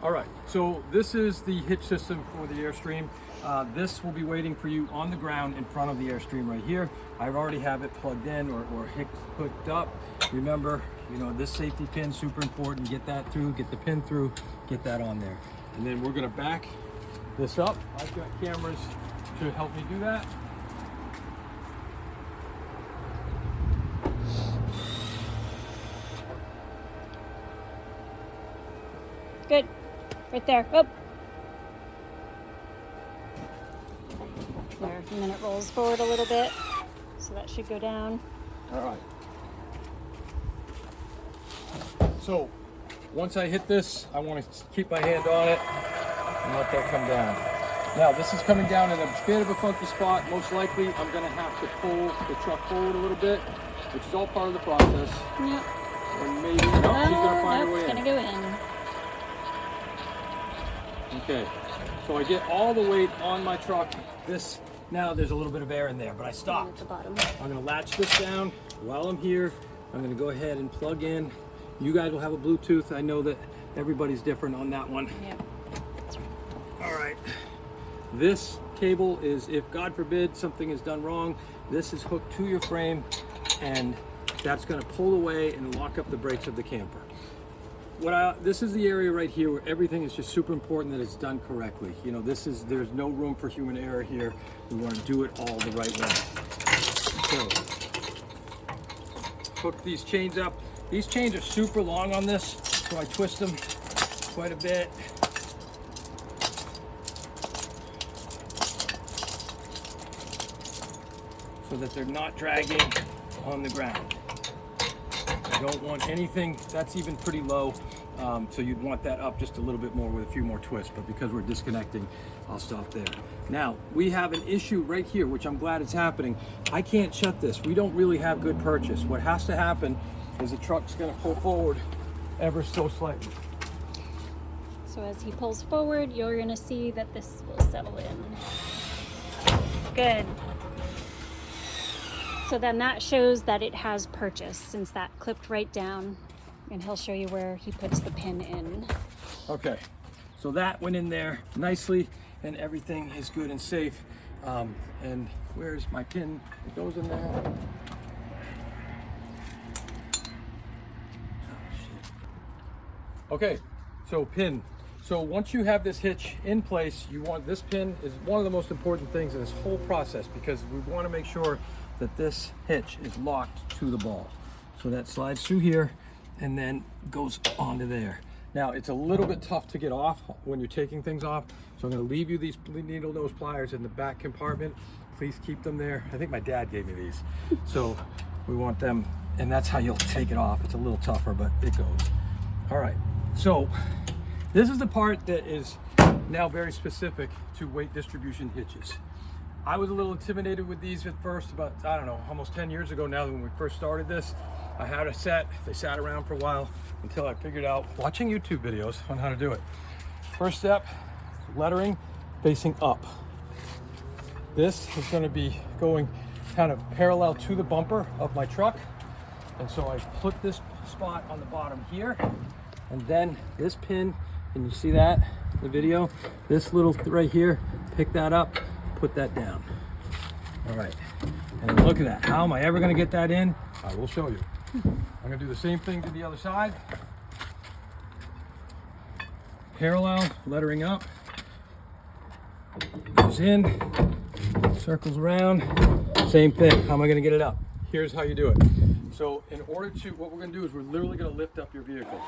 All right, so this is the hitch system for the Airstream. This will be waiting for you on the ground in front of the Airstream right here. I already have it plugged in or hooked up. Remember, you know, this safety pin, super important. Get that through, get the pin through, get that on there. And then we're gonna back this up. I've got cameras to help me do that. Good. Right there. Oh. There. And then it rolls forward a little bit. So that should go down. All right. So once I hit this, I want to keep my hand on it and let that come down. Now this is coming down in a bit of a funky spot. Most likely I'm going to have to pull the truck forward a little bit, which is all part of the process. Yep. And maybe, no, she's going to find her way it's in. going to go in. Okay, so I get all the weight on my truck. Now there's a little bit of air in there, but I At stopped. the bottom. I'm gonna latch this down while I'm here. I'm gonna go ahead and plug in. You guys will have a Bluetooth. I know that everybody's different on that one. Yep. That's right. All right. This cable is, if God forbid something is done wrong, this is hooked to your frame and that's gonna pull away and lock up the brakes of the camper. This is the area right here where everything is just super important that it's done correctly. You know, there's no room for human error here. We want to do it all the right way. So, hook these chains up. These chains are super long on this, so I twist them quite a bit. So that they're not dragging on the ground. I don't want anything that's even pretty low, so you'd want that up just a little bit more with a few more twists, but because we're disconnecting, I'll stop there. Now, we have an issue right here, which I'm glad it's happening. I can't shut this. We don't really have good purchase. What has to happen is the truck's gonna pull forward ever so slightly. So as he pulls forward, you're going to see that this will settle in. Good. So then that shows that it has purchase since that clipped right down, and he'll show you where he puts the pin in. Okay, so that went in there nicely and everything is good and safe. And where's my pin? It goes in there. Okay, so pin. So once you have this hitch in place, this pin is one of the most important things in this whole process because we want to make sure that this hitch is locked to the ball. So that slides through here and then goes onto there. Now it's a little bit tough to get off when you're taking things off. So I'm gonna leave you these needle nose pliers in the back compartment. Please keep them there. I think my dad gave me these. So we want them, and that's how you'll take it off. It's a little tougher, but it goes. All right, so this is the part that is now very specific to weight distribution hitches. I was a little intimidated with these at first, about, I don't know, almost 10 years ago now when we first started this. I had a set, they sat around for a while until I figured out, watching YouTube videos on how to do it. First step, lettering facing up. This is gonna be going kind of parallel to the bumper of my truck. And so I put this spot on the bottom here, and then this pin, can you see that, the video? This little right here, pick that up, put that down. All right, and then look at that. How am I ever gonna get that in? I will show you. I'm gonna do the same thing to the other side. Parallel, lettering up. Goes in, circles around, same thing. How am I gonna get it up? Here's how you do it. So in order to, what we're gonna do is we're literally gonna lift up your vehicle.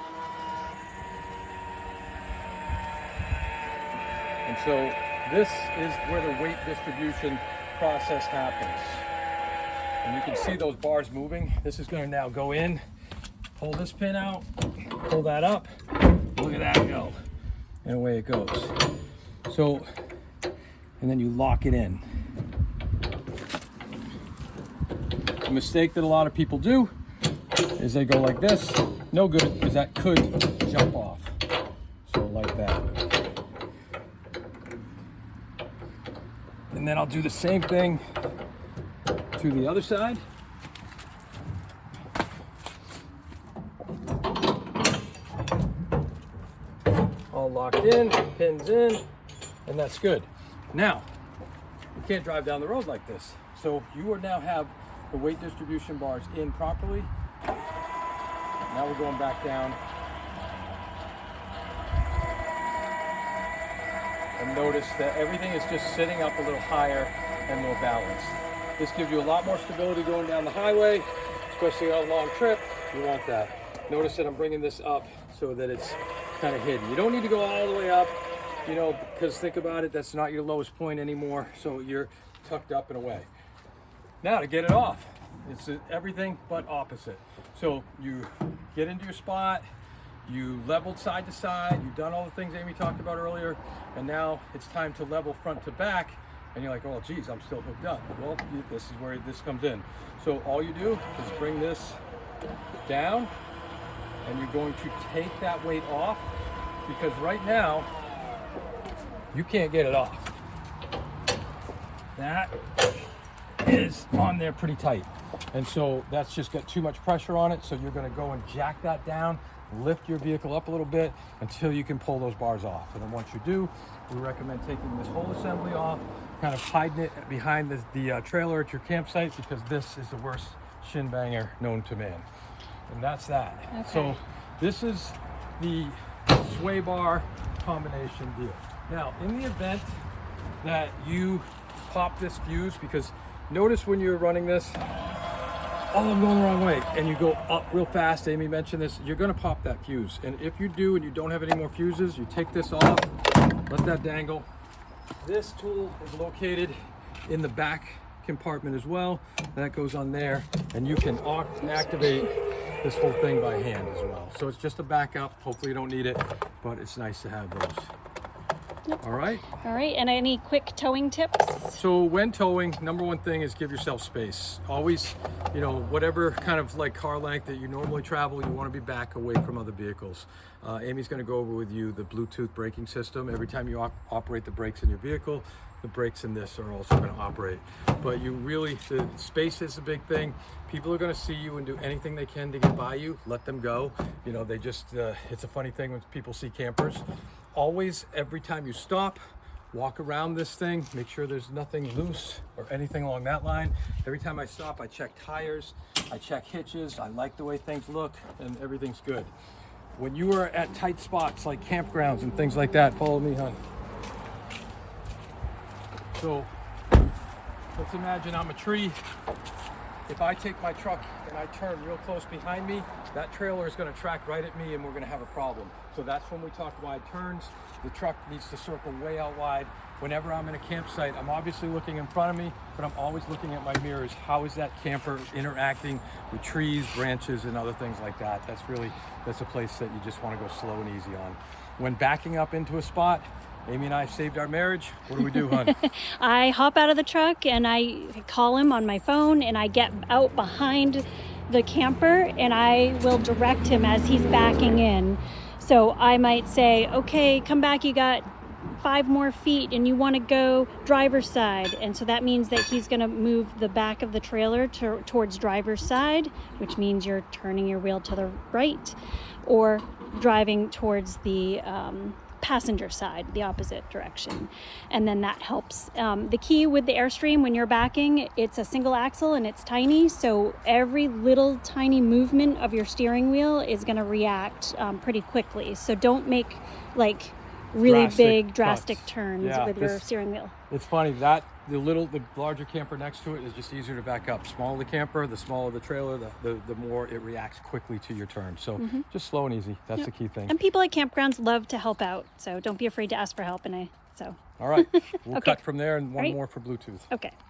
And so this is where the weight distribution process happens. And you can see those bars moving. This is gonna now go in, pull this pin out, pull that up, look at that go. And away it goes. So, and then you lock it in. A mistake that a lot of people do is they go like this. No good, because that could jump off. So like that. And then I'll do the same thing to the other side. all locked in, pins in, and that's good. Now, you can't drive down the road like this. So you would now have the weight distribution bars in properly. Now we're going back down. And notice that everything is just sitting up a little higher and more balanced. This gives you a lot more stability going down the highway, especially on a long trip. You want that. Notice that I'm bringing this up so that it's kind of hidden. You don't need to go all the way up, you know, because think about it, that's not your lowest point anymore. So you're tucked up and away. Now to get it off, it's everything but opposite. So you get into your spot, you leveled side to side, you've done all the things Amy talked about earlier, and now it's time to level front to back, and you're like, oh geez, I'm still hooked up. Well, this is where this comes in. So all you do is bring this down, and you're going to take that weight off, because right now, you can't get it off. That is on there pretty tight. And so that's just got too much pressure on it. So you're gonna go and jack that down, lift your vehicle up a little bit until you can pull those bars off. And then once you do, we recommend taking this whole assembly off, kind of hiding it behind the trailer at your campsite, because this is the worst shin banger known to man. And that's that. Okay. So this is the sway bar combination deal. Now, in the event that you pop this fuse, because notice when you're running this, oh, I'm going the wrong way, and you go up real fast, Amy mentioned this, you're gonna pop that fuse. And if you do and you don't have any more fuses, you take this off, let that dangle. This tool is located in the back compartment as well. That goes on there, and you can activate this whole thing by hand as well. So it's just a backup. Hopefully you don't need it, but it's nice to have those. Yep. All right, and any quick towing tips? So when towing, number one thing is give yourself space. Always, you know, whatever kind of like car length that you normally travel, you want to be back away from other vehicles. Amy's going to go over with you the Bluetooth braking system. Every time you operate the brakes in your vehicle, the brakes in this are also going to operate. But you really, the space is a big thing. People are going to see you and do anything they can to get by you. Let them go. You know, they just, it's a funny thing when people see campers. Always, every time you stop, walk around this thing, make sure there's nothing loose or anything along that line. Every time I stop, I check tires, I check hitches, I like the way things look, and everything's good. When you are at tight spots like campgrounds and things like that, follow me, hon. So, let's imagine I'm a tree. If I take my truck and I turn real close behind me, that trailer is going to track right at me and we're going to have a problem. So that's when we talk wide turns. The truck needs to circle way out wide. Whenever I'm in a campsite, I'm obviously looking in front of me, but I'm always looking at my mirrors. How is that camper interacting with trees, branches, and other things like that? That's a place that you just want to go slow and easy on. When backing up into a spot, Amy and I saved our marriage. What do, hon? I hop out of the truck and I call him on my phone, and I get out behind the camper and I will direct him as he's backing in. So I might say, okay, come back, you got 5 more feet and you want to go driver's side. And so that means that he's going to move the back of the trailer towards driver's side, which means you're turning your wheel to the right or driving towards the passenger side, the opposite direction. And then that helps. The key with the Airstream, when you're backing, it's a single axle and it's tiny, so every little tiny movement of your steering wheel is going to react pretty quickly. So don't make like really big drastic turns with your steering wheel. It's funny that the larger camper next to it is just easier to back up. Smaller the camper, the smaller the trailer, the more it reacts quickly to your turn. So just slow and easy. That's the key thing. And people at campgrounds love to help out, so don't be afraid to ask for help. All right, we'll cut from there, and one more for Bluetooth. Okay.